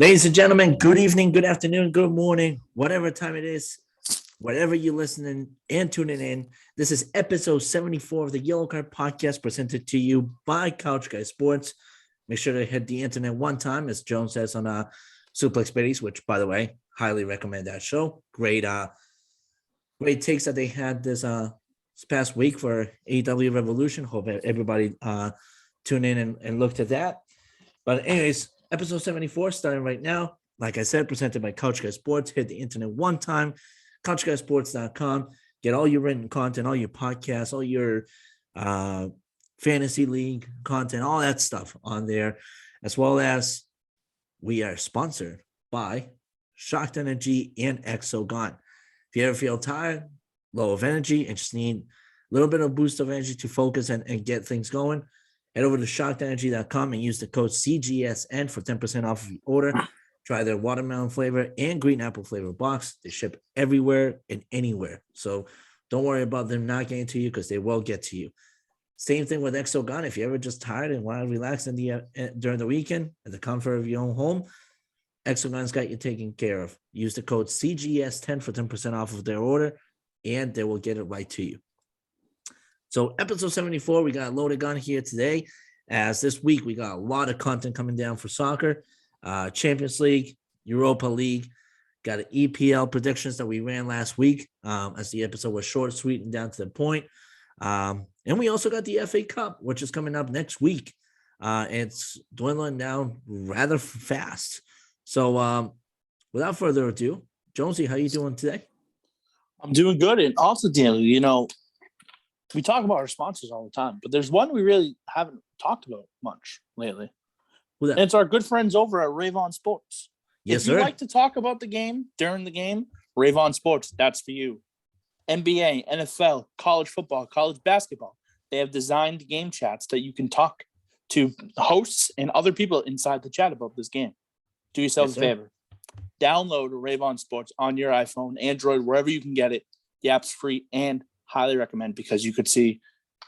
Ladies and gentlemen, good evening, good afternoon, good morning, whatever time it is, whatever you're listening and tuning in. This is episode 74 of the Yellow Card Podcast presented to you by Couch Guy Sports. Make sure to hit the internet one time, as Jones says on Suplex Biddies, which, by the way, highly recommend that show. Great takes that they had this past week for AEW Revolution. Hope everybody tune in and looked at that. But anyways, episode 74 starting right now. Like I said, presented by Couch Guy Sports. Hit the internet one time, couchguysports.com. Get all your written content, all your podcasts, all your fantasy league content, all that stuff on there, as well as we are sponsored by Shocked Energy and Exogon. If you ever feel tired, low of energy, and just need a little bit of boost of energy to focus and get things going, head over to shockedenergy.com and use the code CGSN for 10% off of your order. Try their watermelon flavor and green apple flavor box. They ship everywhere and anywhere. So don't worry about them not getting to you because they will get to you. Same thing with Exogun. If you're ever just tired and want to relax during the weekend at the comfort of your own home, Exogun's got you taken care of. Use the code CGS10 for 10% off of their order, and they will get it right to you. So episode 74, we got a loaded gun here today, as this week we got a lot of content coming down for soccer. Champions League, Europa League, got an EPL predictions that we ran last week, as the episode was short, sweet, and down to the point. And we also got the FA Cup, which is coming up next week. It's dwindling down rather fast. So without further ado, Jonesy, how you doing today? I'm doing good. And also, Daniel, we talk about our sponsors all the time, but there's one we really haven't talked about much lately. And it's our good friends over at Ravon Sports. Yes, if you like to talk about the game during the game, Ravon Sports, that's for you. NBA, NFL, college football, college basketball. They have designed game chats that you can talk to hosts and other people inside the chat about this game. Do yourself a favor. Download Ravon Sports on your iPhone, Android, wherever you can get it. The app's free and highly recommend because you could see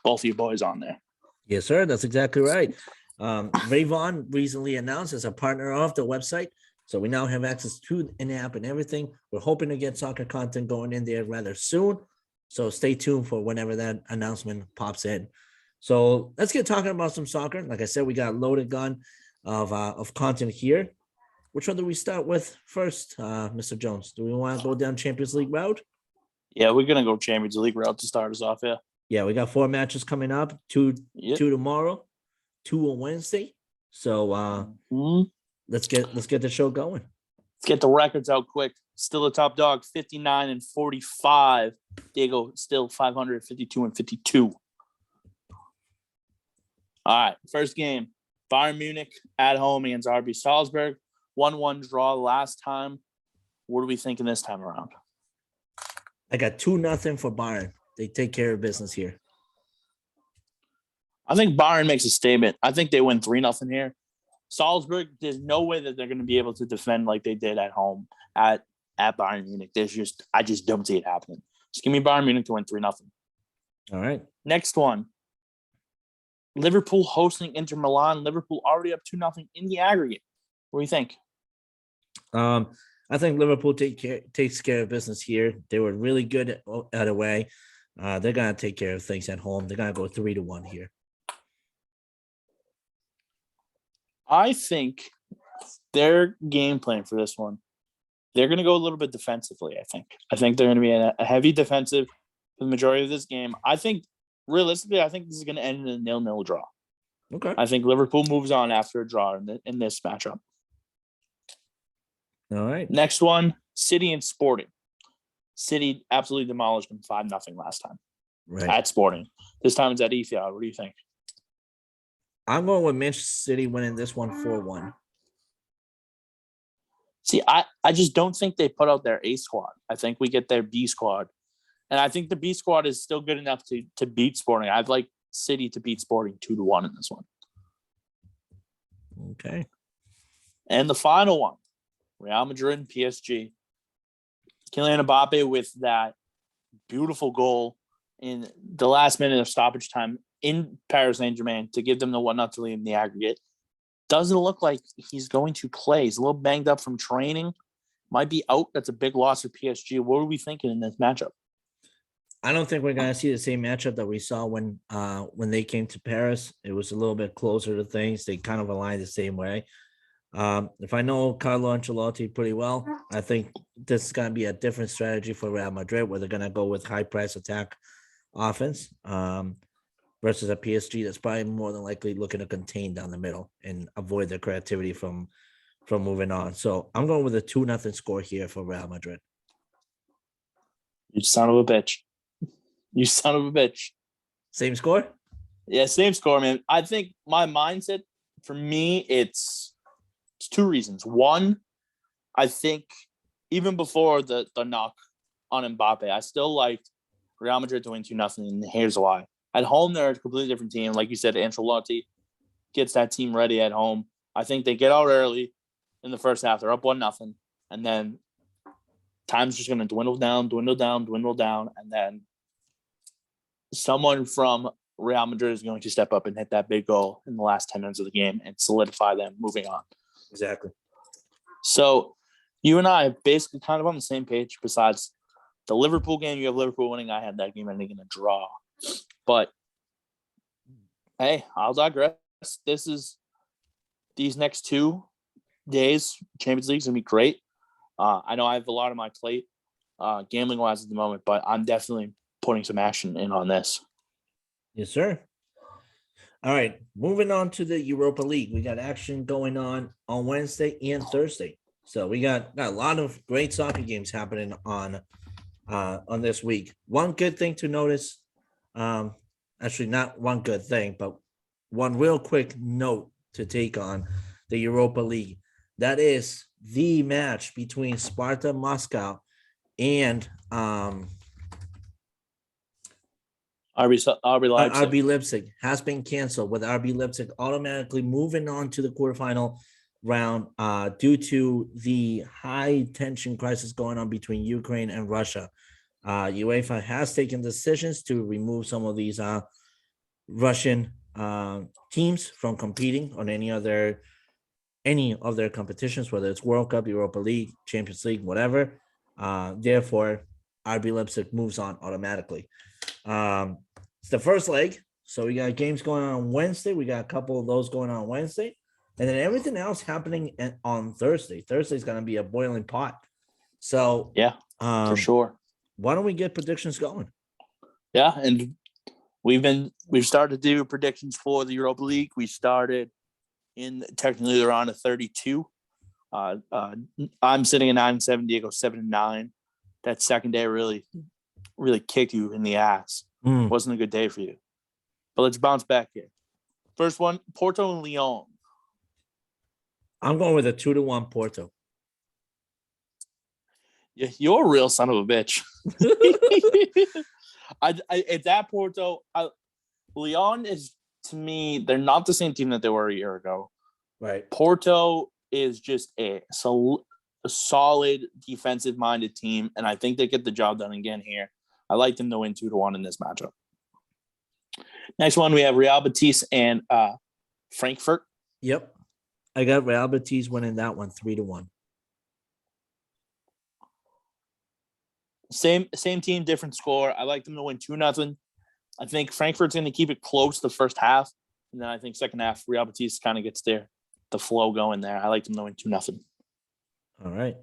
both of your boys on there. Yes, sir. That's exactly right. Ravon recently announced as a partner of the website. So we now have access to an app and everything. We're hoping to get soccer content going in there rather soon. So stay tuned for whenever that announcement pops in. So let's get talking about some soccer. Like I said, we got a loaded gun of content here. Which one do we start with first, Mr. Jones? Do we want to go down Champions League route? Yeah, we're going to go Champions League route to start us off, yeah. Yeah, we got 4 matches coming up, two tomorrow, 2 on Wednesday. So let's get the show going. Let's get the records out quick. Still a top dog, 59-45. Diego still 552-52. All right, first game. Bayern Munich at home against RB Salzburg. 1-1 draw last time. What are we thinking this time around? I got 2-0 for Bayern. They take care of business here. I think Bayern makes a statement. I think they win 3-0 here. Salzburg, there's no way that they're going to be able to defend like they did at home at Bayern Munich. I just don't see it happening. Just give me Bayern Munich to win 3-0. All right. Next one. Liverpool hosting Inter Milan. Liverpool already up 2-0 in the aggregate. What do you think? I think Liverpool takes care of business here. They were really good at away. They're going to take care of things at home. They're going to go 3-1 here. I think their game plan for this one, they're going to go a little bit defensively, I think they're going to be a heavy defensive for the majority of this game. I think, realistically, this is going to end in a 0-0 draw. Okay. I think Liverpool moves on after a draw in this matchup. All right. Next one, City and Sporting. City absolutely demolished them 5-0 last time. Right. At Sporting. This time it's at Etihad. What do you think? I'm going with Manchester City winning this one 4-1. See, I just don't think they put out their A squad. I think we get their B squad. And I think the B squad is still good enough to beat Sporting. I'd like City to beat Sporting 2-1 in this one. Okay. And the final one, Real Madrid and PSG. Kylian Mbappe with that beautiful goal in the last minute of stoppage time in Paris Saint-Germain to give them the 1-0 lead in the aggregate. doesn't look like he's going to play. He's a little banged up from training. Might be out. That's a big loss for PSG. What are we thinking in this matchup? I don't think we're gonna see the same matchup that we saw when they came to Paris. It was a little bit closer to things. They kind of aligned the same way. If I know Carlo Ancelotti pretty well, I think this is gonna be a different strategy for Real Madrid, where they're gonna go with high press attack offense versus a PSG that's probably more than likely looking to contain down the middle and avoid their creativity from moving on. So I'm going with a 2-0 score here for Real Madrid. You son of a bitch. You son of a bitch. Same score? Yeah, same score, man. I think my mindset, for me, it's two reasons. One, I think even before the knock on Mbappe, I still liked Real Madrid to win 2-0, and here's why. At home, they're a completely different team. Like you said, Ancelotti gets that team ready at home. I think they get out early in the first half. They're up 1-0, and then time's just going to dwindle down, and then someone from Real Madrid is going to step up and hit that big goal in the last 10 minutes of the game and solidify them moving on. Exactly. So you and I are basically kind of on the same page. Besides the Liverpool game, you have Liverpool winning. I had that game ending in a draw. But, hey, I'll digress. These next 2 days, Champions League is going to be great. I know I have a lot on my plate, gambling-wise at the moment, but I'm definitely putting some action in on this. Yes, sir. All right, moving on to the Europa League. We got action going on Wednesday and Thursday. So we got a lot of great soccer games happening on this week. One good thing to notice, actually not one good thing, but one real quick note to take on the Europa League. That is the match between Sparta Moscow and RB Leipzig has been canceled, with RB Leipzig automatically moving on to the quarterfinal round due to the high tension crisis going on between Ukraine and Russia. UEFA has taken decisions to remove some of these Russian teams from competing on any of their competitions, whether it's World Cup, Europa League, Champions League, whatever. Therefore, RB Leipzig moves on automatically. It's the first leg, so we got games going on Wednesday. We got a couple of those going on Wednesday, and then everything else happening on Thursday. Thursday's going to be a boiling pot. So yeah, for sure. Why don't we get predictions going? Yeah, and we've started to do predictions for the Europa League. We started in technically the round of 32. I'm sitting at 9-7. Diego 7-9. That second day really kicked you in the ass. Wasn't a good day for you. But let's bounce back here. First one, Porto and Lyon. I'm going with a 2-1 Porto. Yeah, you're a real son of a bitch. It's at Porto. Lyon is, to me, they're not the same team that they were a year ago. Right. Porto is just a solid defensive-minded team, and I think they get the job done again here. I like them to win 2-1 in this matchup. Next one, we have Real Betis and Frankfurt. Yep. I got Real Betis winning that one 3-1. Same team, different score. I like them to win 2-0. I think Frankfurt's going to keep it close the first half, and then I think second half, Real Betis kind of gets the flow going there. I like them to win 2-0. All right.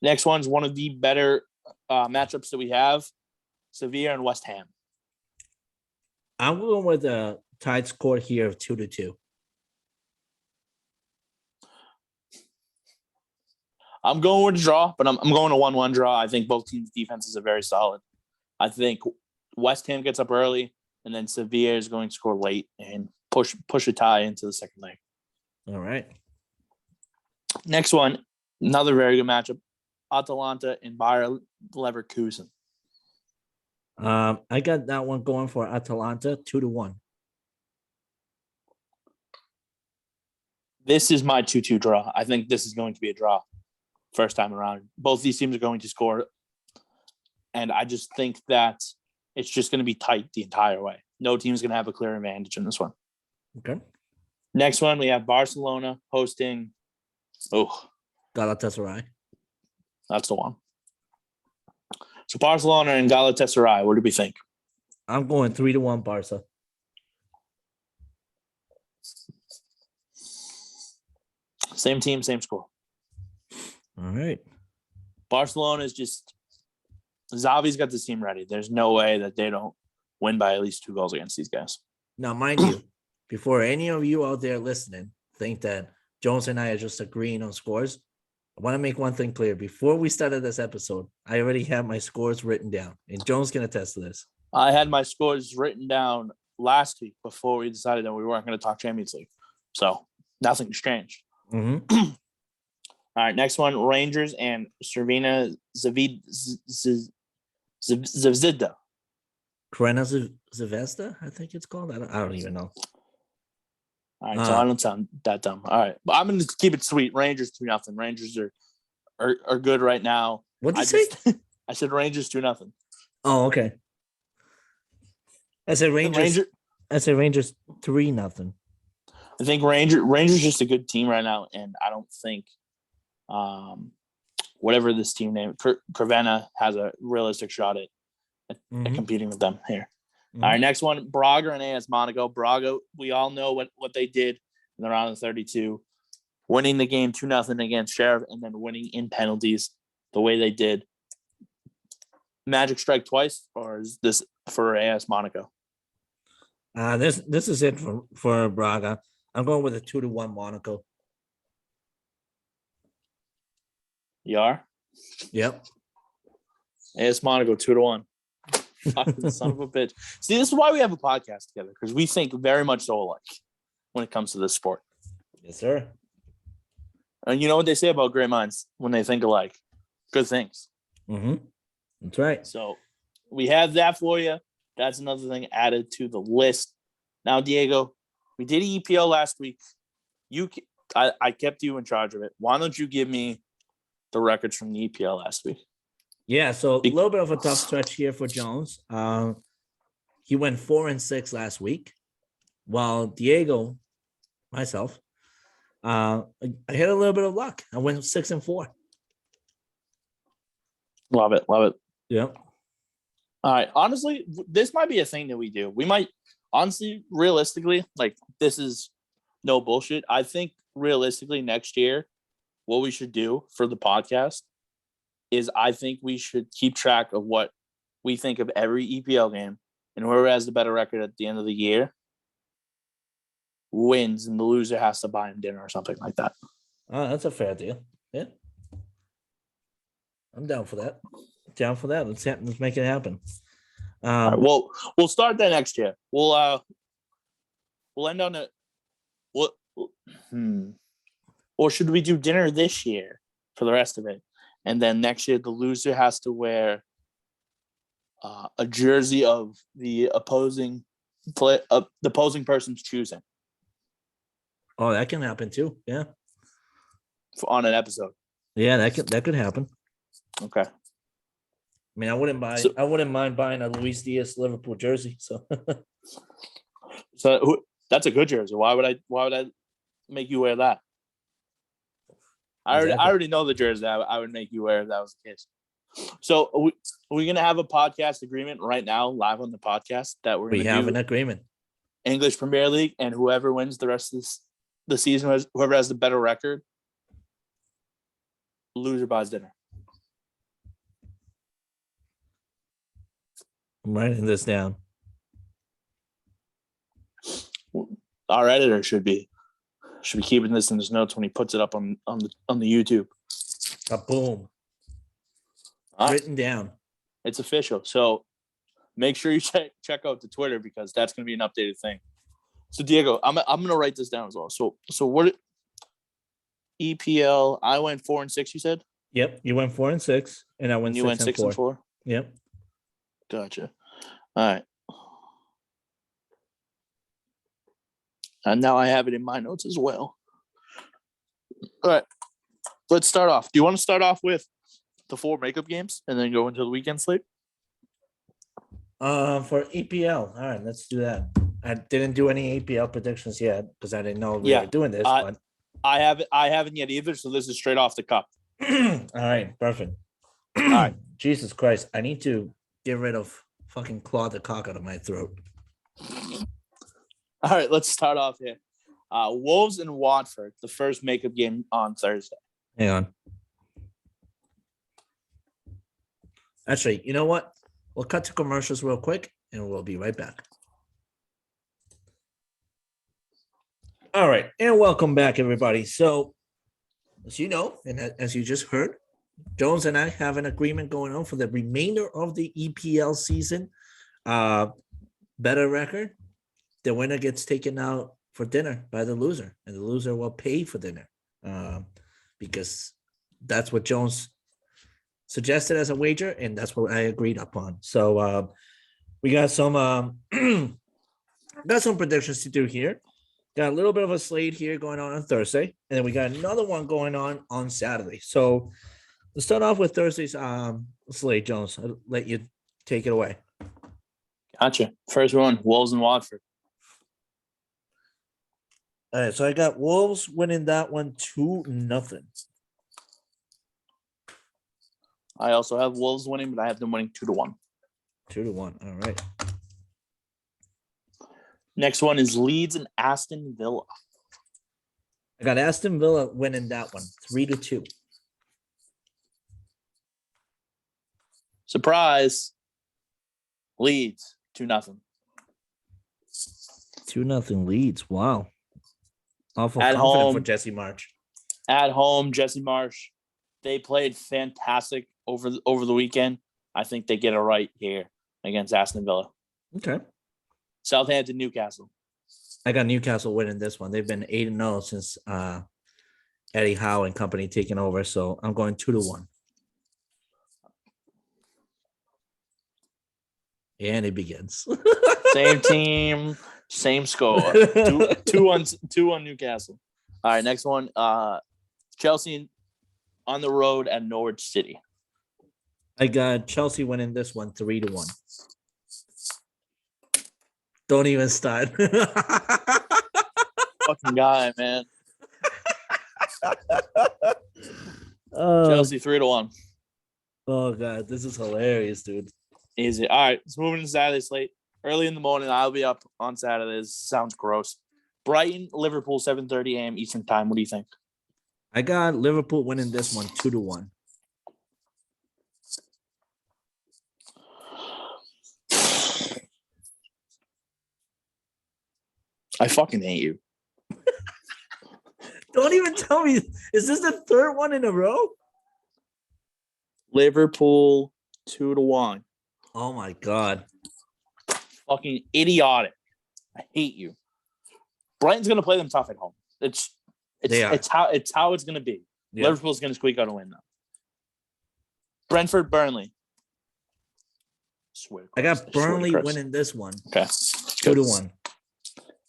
Next one's one of the better matchups that we have, Sevilla and West Ham. I'm going with a tied score here of 2-2. I'm going with a draw, but I'm going to 1-1 draw. I think both teams' defenses are very solid. I think West Ham gets up early, and then Sevilla is going to score late and push a tie into the second leg. All right. Next one, another very good matchup, Atalanta and Bayer Leverkusen. I got that one going for Atalanta 2-1. This is my 2-2 draw. I think this is going to be a draw first time around. Both these teams are going to score, and I just think that it's just going to be tight the entire way. No team's going to have a clear advantage in this one. Okay. Next one, we have Barcelona hosting. Oh, Galatasaray. that's the one. So Barcelona and Galatasaray. What do we think? I'm going 3-1 Barca. Same team, same score. All right. Barcelona is just Xavi's got this team ready. There's no way that they don't win by at least 2 goals against these guys. Now, mind you, before any of you out there listening think that Jones and I are just agreeing on scores, I want to make one thing clear. Before we started this episode, I already have my scores written down, and Jones can attest to this. I had my scores written down last week before we decided that we weren't going to talk Champions League. So nothing's changed. Mm-hmm. All right, next one, Rangers and Cervena Zvezda. Crena Zvezda, I think it's called. I don't even know. All right, so I don't sound that dumb. All right, but I'm going to keep it sweet. Rangers 2-0. Rangers are good right now. What'd you say? I said Rangers 2-0. Oh, okay. I said Rangers 3-0. I think Rangers just a good team right now, and I don't think whatever this team name, Crvena has a realistic shot at competing with them here. Mm-hmm. All right, next one, Braga and AS Monaco. Braga, we all know what they did in the round of 32, winning the game 2-0 against Sheriff, and then winning in penalties the way they did. Magic strike twice, or is this for AS Monaco? This is it for Braga. I'm going with a 2-1 Monaco. You are? Yep. AS Monaco 2-1. Fucking son of a bitch. See, this is why we have a podcast together, because we think very much so alike when it comes to this sport. Yes, sir. And you know what they say about great minds when they think alike? Good things. Mm-hmm. That's right. So we have that for you. That's another thing added to the list. Now, Diego, we did EPL last week. I kept you in charge of it. Why don't you give me the records from the EPL last week? Yeah, so a little bit of a tough stretch here for Jones. He went 4-6 last week, while Diego, myself, I had a little bit of luck. I went 6-4. Love it. Yep. All right. Honestly, this might be a thing that we do. We might, honestly, realistically, like, this is no bullshit. I think realistically next year, what we should do for the podcast is I think we should keep track of what we think of every EPL game, and whoever has the better record at the end of the year wins, and the loser has to buy him dinner or something like that. That's a fair deal. Yeah. I'm down for that. Let's make it happen. All right, well, we'll start that next year. We'll end on a what? Or should we do dinner this year for the rest of it, and then next year the loser has to wear a jersey of the opposing person's choosing. Oh, that can happen too. Yeah. On an episode. Yeah, that could happen. Okay. I mean, I wouldn't mind buying a Luis Diaz Liverpool jersey. So that's a good jersey. Why would I make you wear that? I already know the jersey I would make you wear if that was the case. So are we going to have a podcast agreement right now, live on the podcast, that we're going to have an agreement. English Premier League, and whoever wins the rest of the season, whoever has the better record, loser buys dinner. I'm writing this down. Our editor should be keeping this in his notes when he puts it up on the YouTube. Boom. Written down. It's official. So make sure you check out the Twitter, because that's going to be an updated thing. So Diego, I'm going to write this down as well. So what EPL? I went 4-6. You said. Yep, you went 4-6, and I went. You went 6-4. Yep. Gotcha. All right. And now I have it in my notes as well. All right. Let's start off. Do you want to start off with the 4 makeup games and then go into the weekend slate? For EPL. All right, let's do that. I didn't do any APL predictions yet because I didn't know we Yeah. were doing this. But I haven't yet either, so this is straight off the cuff. all right, perfect. All right. Jesus Christ, I need to get rid of fucking claw the cock out of my throat. All right, let's start off here. Wolves and Watford, the first makeup game on Thursday. Hang on. Actually, you know what? We'll cut to commercials real quick, and we'll be right back. All right, and welcome back, everybody. So, as you know, and as you just heard, Jones and I have an agreement going on for the remainder of the EPL season. Better record, the winner gets taken out for dinner by the loser, and the loser will pay for dinner because that's what Jones suggested as a wager, and that's what I agreed upon. So we got some predictions to do here. Got a little bit of a slate here going on Thursday, and then we got another one going on Saturday. So let's start off with Thursday's slate, Jones. I'll let you take it away. Gotcha. First one, Wolves and Watford. All right, so I got Wolves winning that one 2-0. I also have Wolves winning, but I have them winning 2-1. 2-1. All right. Next one is Leeds and Aston Villa. I got Aston Villa winning that one 3-2. Surprise. Leeds 2-0. 2-0 Leeds. Wow. Awful At confident home for Jesse March. At home, Jesse Marsh. They played fantastic over the weekend. I think they get it right here against Aston Villa. Okay. Southampton Newcastle. I got Newcastle winning this one. They've been 8-0 since Eddie Howe and company taking over. So I'm going 2-1. And it begins. Same team, same score. 2-1 Newcastle. All right, next one. Chelsea on the road at Norwich City. I got Chelsea winning this one 3-1. Don't even start. Fucking guy, man. Chelsea 3-1. Oh god, this is hilarious, dude. Easy. All right, let's move into Saturday slate. Early in the morning, I'll be up on Saturdays. Sounds gross. Brighton, Liverpool, 7:30 a.m. Eastern time. What do you think? I got Liverpool winning this one 2-1. I fucking hate you. Don't even tell me. Is this the third one in a row? Liverpool 2-1. Oh my god. Fucking idiotic. I hate you. Brighton's gonna play them tough at home. It's how it's gonna be. Yeah. Liverpool's gonna squeak out a win though. Brentford, Burnley. I got Burnley winning this one. Okay. 2-1.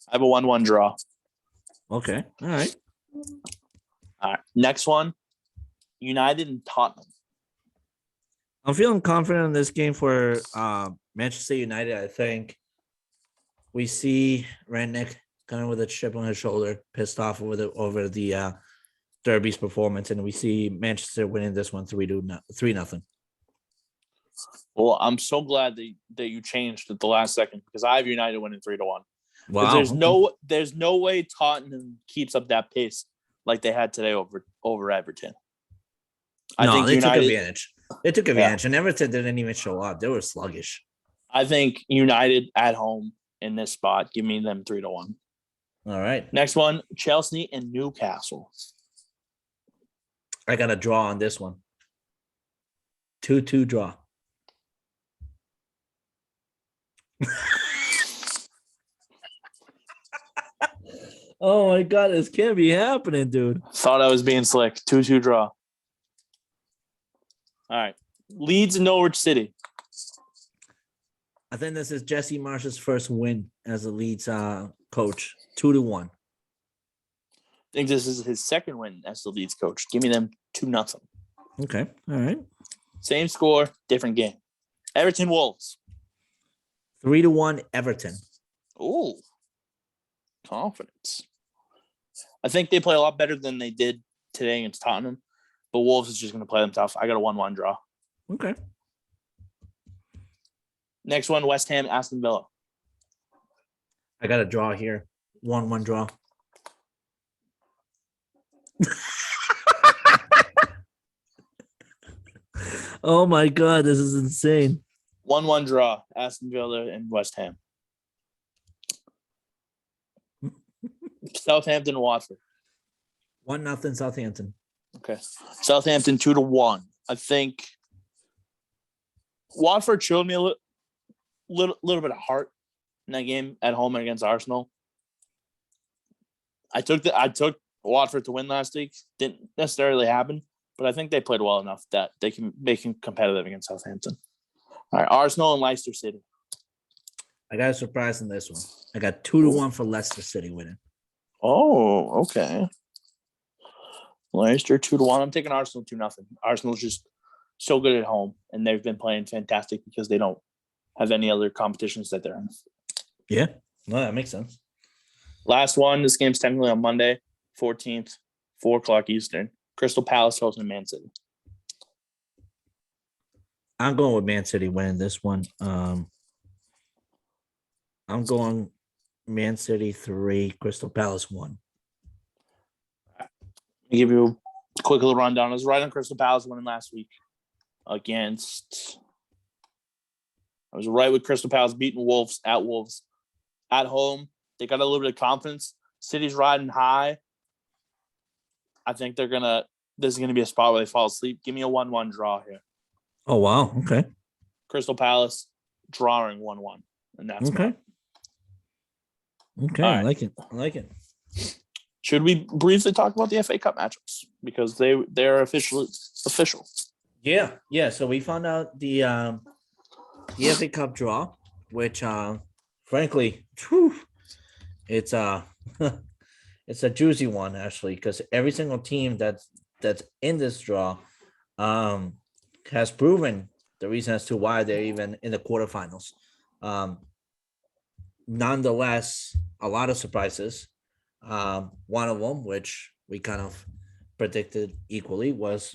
I have a 1-1 draw. Okay. All right. All right. Next one. United and Tottenham. I'm feeling confident in this game for Manchester United. I think we see Rangnick kind of with a chip on his shoulder, pissed off over the Derby's performance, and we see Manchester winning this one 3-0. Well, I'm so glad that you changed at the last second because I have United winning 3-1. Wow. There's no way Tottenham keeps up that pace like they had today over Everton. I think United took advantage. They took advantage, and Everton didn't even show up. They were sluggish. I think United at home in this spot. Give me them 3-1. All right. Next one, Chelsea and Newcastle. I got a draw on this one. 2-2 draw. Oh my god, this can't be happening, dude. Thought I was being slick. 2-2 draw. All right. Leeds and Norwich City. I think this is Jesse Marsh's first win as a Leeds coach. 2-1. I think this is his second win as the Leeds coach. Give me them 2-0. Okay. All right. Same score, different game. Everton Wolves. 3-1 Everton. Ooh, confidence. I think they play a lot better than they did today against Tottenham, but Wolves is just going to play them tough. I got a 1-1 draw. Okay. Next one, West Ham, Aston Villa. I got a draw here. 1-1 draw. Oh my God, this is insane. 1-1 draw, Aston Villa and West Ham. Southampton, Watford. 1-0 Southampton. Okay. Southampton 2-1. I think Watford showed me a little bit of heart in that game at home against Arsenal. I took Watford to win last week. Didn't necessarily happen, but I think they played well enough that they can make them competitive against Southampton. All right, Arsenal and Leicester City. I got a surprise in this one. I got 2-1 for Leicester City winning. Oh, okay. Leicester 2-1. I'm taking Arsenal 2-0. Arsenal's just so good at home, and they've been playing fantastic because they don't have any other competitions that they're in. Yeah, no, that makes sense. Last one. This game's technically on Monday, 14th, 4:00 Eastern. Crystal Palace hosting Man City. I'm going with Man City winning this one. I'm going Man City 3, Crystal Palace 1. I'll give you a quick little rundown. I was right on Crystal Palace winning last week against. I was right with Crystal Palace beating Wolves at home. They got a little bit of confidence. City's riding high. I think this is gonna be a spot where they fall asleep. Give me a 1-1 draw here. Oh wow, okay. Crystal Palace drawing 1-1, and that's okay. Okay, right. I like it. Should we briefly talk about the FA Cup matchups because they're official? Yeah. So we found out the FA Cup draw, which frankly, it's it's a juicy one actually because every single team that's in this draw has proven the reason as to why they're even in the quarterfinals. Nonetheless, a lot of surprises. One of them, which we kind of predicted equally, was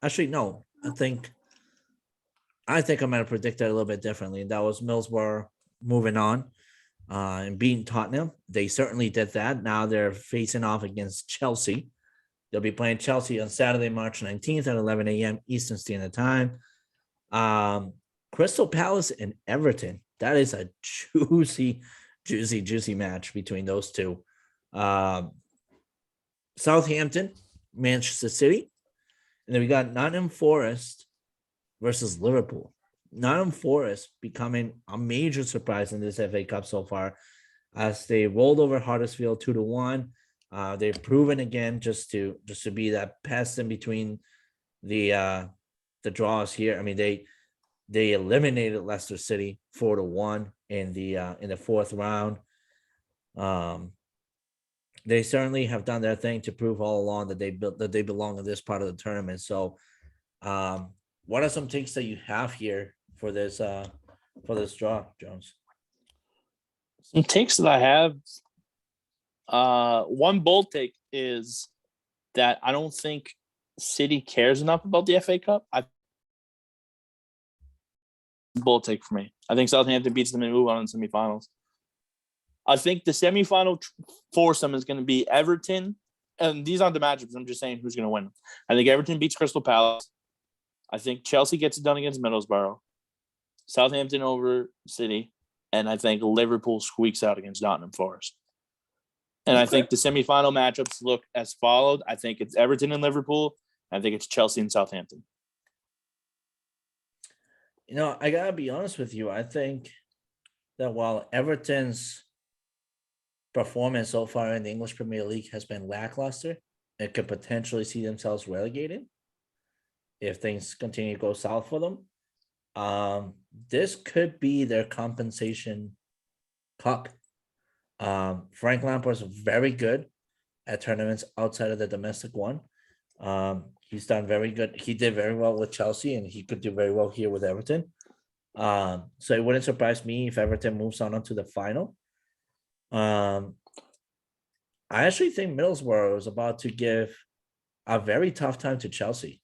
actually no. I think I might have predicted a little bit differently. That was Middlesbrough moving on and beating Tottenham. They certainly did that. Now they're facing off against Chelsea. They'll be playing Chelsea on Saturday, March 19th at 11 a.m. Eastern Standard Time. Crystal Palace and Everton. That is a juicy match between those two. Southampton, Manchester City. And then we got Nottingham Forest versus Liverpool. Nottingham Forest becoming a major surprise in this FA Cup so far as they rolled over Huddersfield 2-1. They've proven again just to be that pest in between the draws here. I mean, they eliminated Leicester City 4-1 in the fourth round. They certainly have done their thing to prove all along that they belong in this part of the tournament. So, what are some takes that you have here for this draw, Jones? Some takes that I have. One bold take is that I don't think City cares enough about the FA Cup. Bold take for me. I think Southampton beats them and move on in the semifinals. I think the semifinal foursome is going to be Everton, and these aren't the matchups. I'm just saying who's going to win. I think Everton beats Crystal Palace. I think Chelsea gets it done against Middlesbrough. Southampton over City, and I think Liverpool squeaks out against Nottingham Forest. And I think the semifinal matchups look as followed. I think it's Everton and Liverpool. I think it's Chelsea and Southampton. I gotta be honest with you. I think that while Everton's performance so far in the English Premier League has been lackluster, it could potentially see themselves relegated if things continue to go south for them. This could be their compensation cup. Frank Lampard's very good at tournaments outside of the domestic one. He's done very good. He did very well with Chelsea, and he could do very well here with Everton. So it wouldn't surprise me if Everton moves on to the final. I actually think Middlesbrough is about to give a very tough time to Chelsea.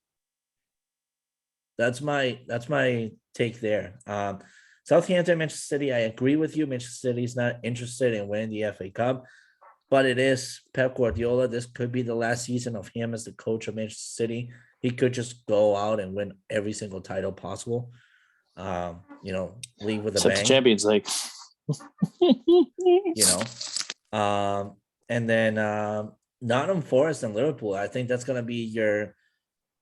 That's my take there. Southampton, Manchester City. I agree with you. Manchester City is not interested in winning the FA Cup, but it is Pep Guardiola. This could be the last season of him as the coach of Manchester City. He could just go out and win every single title possible. Leave with a Except the bang. Champions League. And then Nottingham Forest and Liverpool. I think that's gonna be your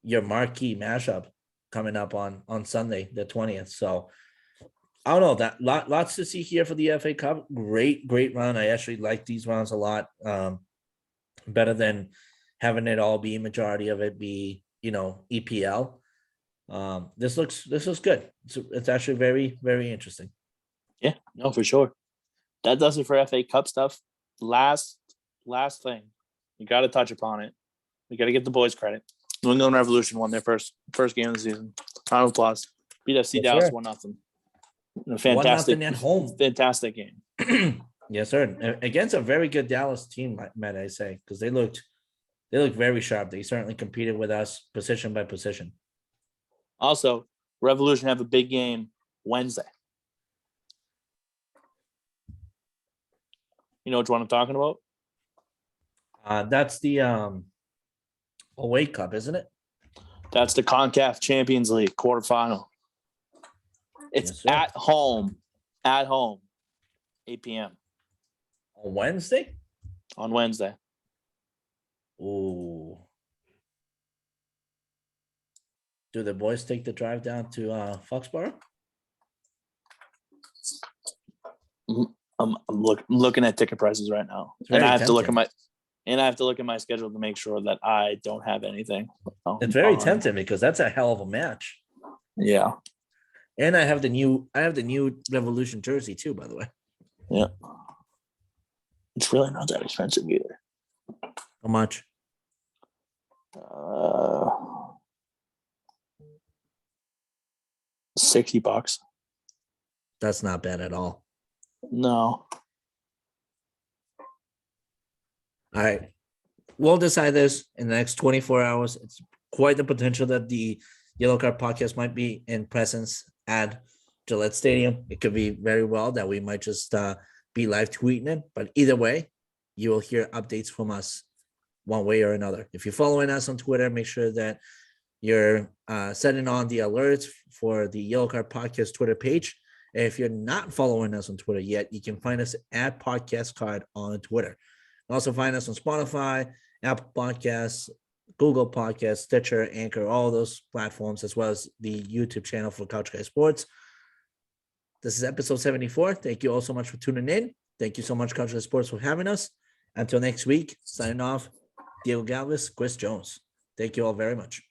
marquee mashup coming up on Sunday, the 20th. So I don't know, that lots to see here for the FA Cup. Great run. I actually like these rounds a lot. Better than having it all be majority of it be EPL. This looks good. It's actually very, very interesting. Yeah, no, for sure. That does it for FA Cup stuff. Last thing, you got to touch upon it. We got to give the boys credit. New England Revolution won their first game of the season. Round of applause. Beat FC Dallas 1-0. A fantastic 1-0 at home. Fantastic game. Yes, sir. Against a very good Dallas team, might I say, because they looked very sharp. They certainly competed with us position by position. Also, Revolution have a big game Wednesday. You know which one I'm talking about? That's the away cup, isn't it? That's the CONCACAF Champions League quarterfinal. It's Yes, at home, 8 p.m. On Wednesday? On Wednesday. Ooh. Do the boys take the drive down to Foxborough? I'm looking at ticket prices right now, and I have to look at my schedule to make sure that I don't have anything. It's very tempting because that's a hell of a match. Yeah, and I have the new Revolution jersey too, by the way. Yeah, it's really not that expensive either. How much? $60. That's not bad at all. No. All right. We'll decide this in the next 24 hours. It's quite the potential that the Yellow Card podcast might be in presence at Gillette Stadium. It could be very well that we might just be live tweeting it. But either way, you will hear updates from us one way or another. If you're following us on Twitter, make sure that you're setting on the alerts for the Yellow Card podcast Twitter page. And if you're not following us on Twitter yet, you can find us at Podcast Card on Twitter. Also find us on Spotify, Apple Podcasts, Google Podcasts, Stitcher, Anchor, all those platforms, as well as the YouTube channel for Couch Guy Sports. This is episode 74. Thank you all so much for tuning in. Thank you so much, Couch Guy Sports, for having us. Until next week, signing off, Diego Galvez, Chris Jones. Thank you all very much.